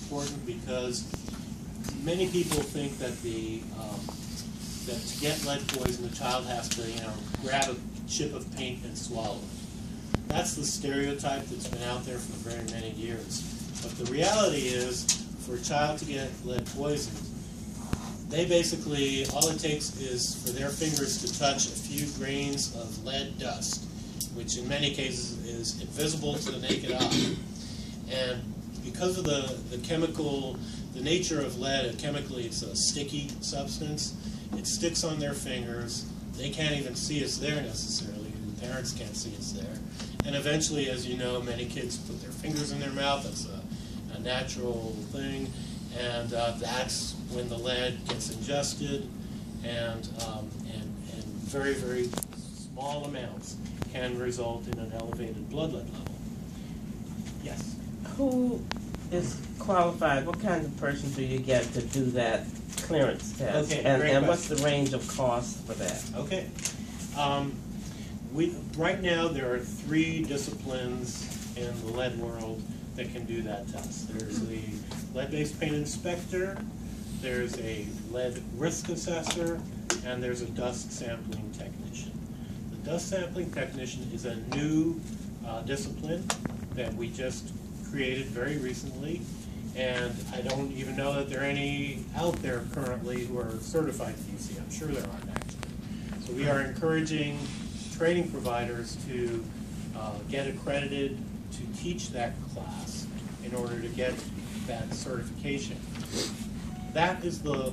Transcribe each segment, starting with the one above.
important because many people think that that to get lead poison, the child has to, grab a chip of paint and swallow it. That's the stereotype that's been out there for very many years. But the reality is, for a child to get lead poisoned, they basically, all it takes is for their fingers to touch a few grains of lead dust, which in many cases is invisible to the naked eye. And because of the nature of lead, chemically it's a sticky substance. It sticks on their fingers. They can't even see it's there necessarily. The parents can't see it's there. And eventually, as you know, many kids put their fingers in their mouth. That's a natural thing. And that's when the lead gets ingested, and very, very small amounts can result in an elevated blood lead level. Yes? Who is qualified? What kind of person do you get to do that clearance test? Okay, and what's the range of cost for that? Okay. Right now there are 3 disciplines in the lead world that can do that test. There's the lead-based paint inspector, there's a lead risk assessor, and there's a dust sampling technician. The dust sampling technician is a new discipline that we just created very recently, and I don't even know that there are any out there currently who are certified DC. I'm sure there aren't actually. So we are encouraging training providers to get accredited to teach that class in order to get that certification. That is the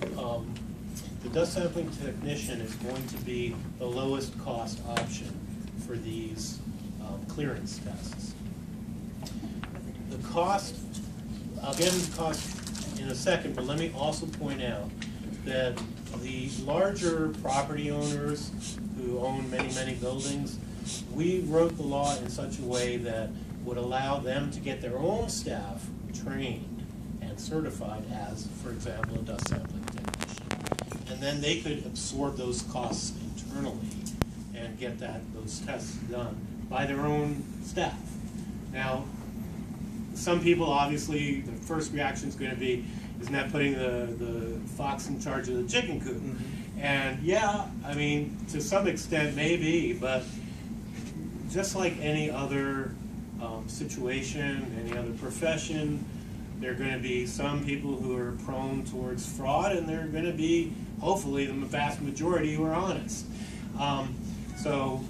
dust sampling technician is going to be the lowest cost option for these clearance tests. The cost, I'll get into the cost in a second, but let me also point out that the larger property owners who own many, many buildings, we wrote the law in such a way that would allow them to get their own staff trained and certified as, for example, a dust sampling technician. And then they could absorb those costs internally and get those tests done by their own staff. Now, some people, obviously, the first reaction is going to be, isn't that putting the fox in charge of the chicken coop? Mm-hmm. And yeah, I mean, to some extent, maybe, but just like any other situation, any other profession, there are going to be some people who are prone towards fraud, and there are going to be, hopefully, the vast majority who are honest. So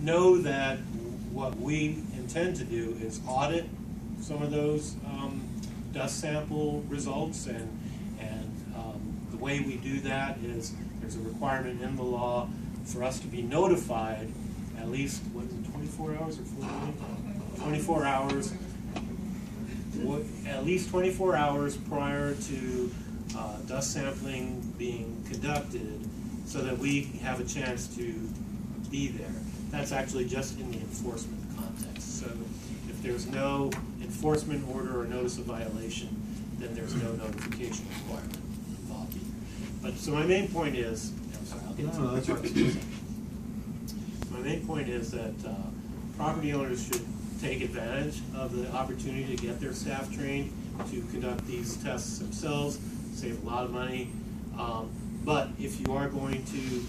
know that what we intend to do is audit some of those dust sample results, and the way we do that is there's a requirement in the law for us to be notified at least, what is it, 24 hours or 48? 24 hours, at least 24 hours prior to dust sampling being conducted, so that we have a chance to be there. That's actually just in the enforcement context. So if there's no enforcement order or notice of violation, then there's no notification requirement involved either. But so my main point is, I'm sorry, I'll get to that part in a second. My main point is that property owners should take advantage of the opportunity to get their staff trained to conduct these tests themselves, save a lot of money. But if you are going to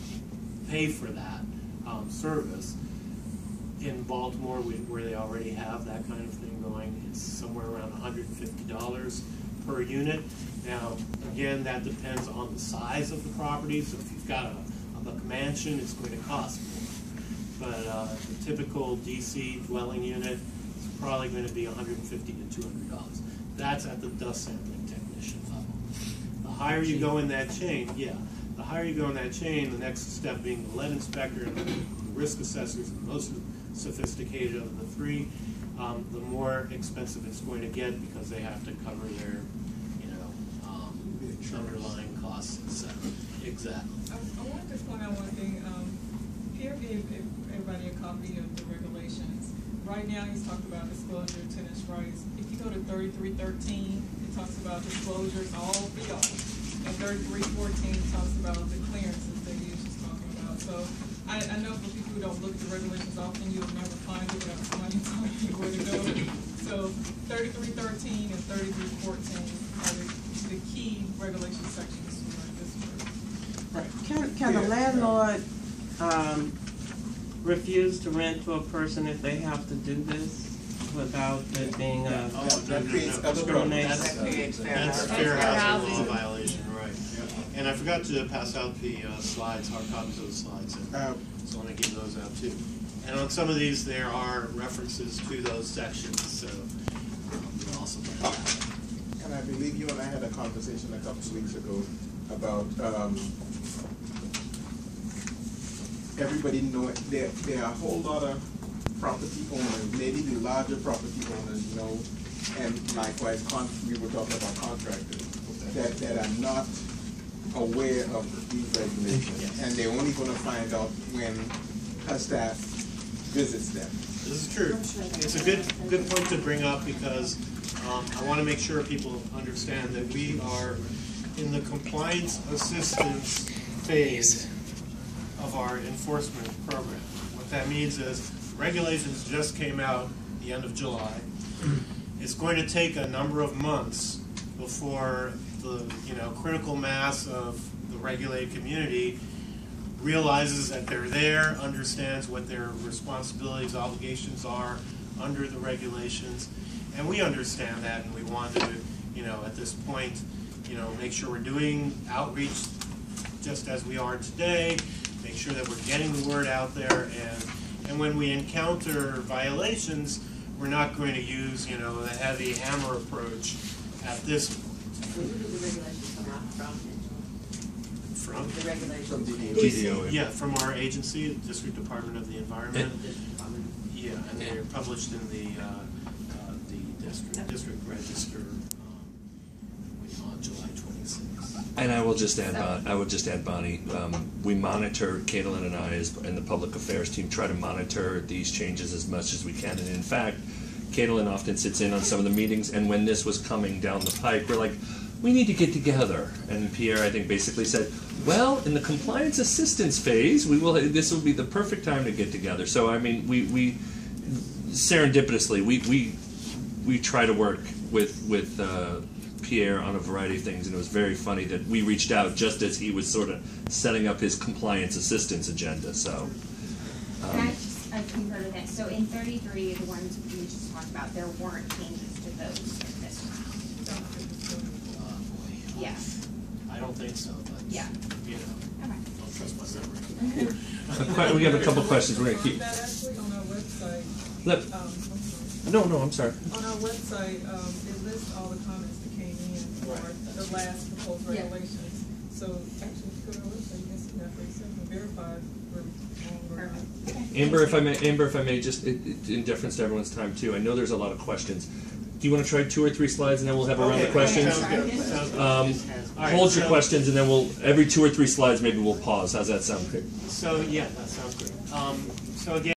pay for that service, in Baltimore, where they already have that kind of thing going, it's somewhere around $150 per unit. Now, again, that depends on the size of the property. So if you've got a McMansion, it's going to cost more. But the typical DC dwelling unit is probably going to be $150 to $200. That's at the dust sampling technician level. The higher you go in that chain, the higher you go in that chain, the next step being the lead inspector and the risk assessors, the most sophisticated of the 3, the more expensive it's going to get because they have to cover their, underlying costs, etc. Exactly. I wanted to point out one thing. Pierre gave everybody a copy of the regulations. Right now, he's talking about disclosure of tenants' rights. If you go to 3313, it talks about disclosures, all 3 of them. And 3314 talks about the clearances that he was just talking about. So I know for people who don't look at the regulations often, you'll never find it without somebody telling you where to go. So 3313 and 3314 are the key regulation sections for our district. Right. Can the landlord refuse to rent to a person if they have to do this without it being a discrimination? That's fair housing law violation, right. And I forgot to pass out the slides, hard copies of the slides, so let me give those out too. And on some of these, there are references to those sections, so we'll also put that. And I believe you and I had a conversation a couple of weeks ago about everybody knowing there are a whole lot of property owners, maybe the larger property owners know, and likewise we were talking about contractors that are not aware of these regulations, yes. and they're only going to find out when her staff visits them. This is true. It's a good point to bring up because I want to make sure people understand that we are in the compliance assistance phase of our enforcement program. What that means is regulations just came out the end of July. It's going to take a number of months before the critical mass of the regulated community realizes that they're there, understands what their responsibilities, obligations are under the regulations, and we understand that, and we want to, at this point, make sure we're doing outreach just as we are today, make sure that we're getting the word out there, and when we encounter violations, we're not going to use, the heavy hammer approach at this point. Where did the regulations come out from? From? The regulations. From DDOE. Yeah, from our agency, District Department of the Environment. Yeah, and they're published in the district register on July 26th. And I will just add, Bonnie, we monitor, Caitlin and I, and the public affairs team, try to monitor these changes as much as we can. And in fact, Caitlin often sits in on some of the meetings, and when this was coming down the pike, we're like, we need to get together. And Pierre, I think, basically said, well, in the compliance assistance phase, this will be the perfect time to get together. So, I mean, we serendipitously, we try to work with Pierre on a variety of things, and it was very funny that we reached out just as he was sort of setting up his compliance assistance agenda. So, I concur with that. So in 33, the ones we just talked about, there weren't changes to those this round. Yeah. I don't think so, but Yeah. Okay. don't trust my memory. we have a couple questions. We're going to keep. That actually on our website. Look, I'm sorry. no, I'm sorry. On our website, it lists all the comments that came in for the last proposed regulations. So actually, if you go to our website, you can see that for yourself and verify we're wrong or not. Amber, if I may, just in deference to everyone's time too. I know there's a lot of questions. Do you want to try 2 or 3 slides, and then we'll have a round of questions? Sounds good. Sounds good. Hold your questions, and then every 2 or 3 slides, maybe we'll pause. How's that sound? So yeah, that sounds great. So again.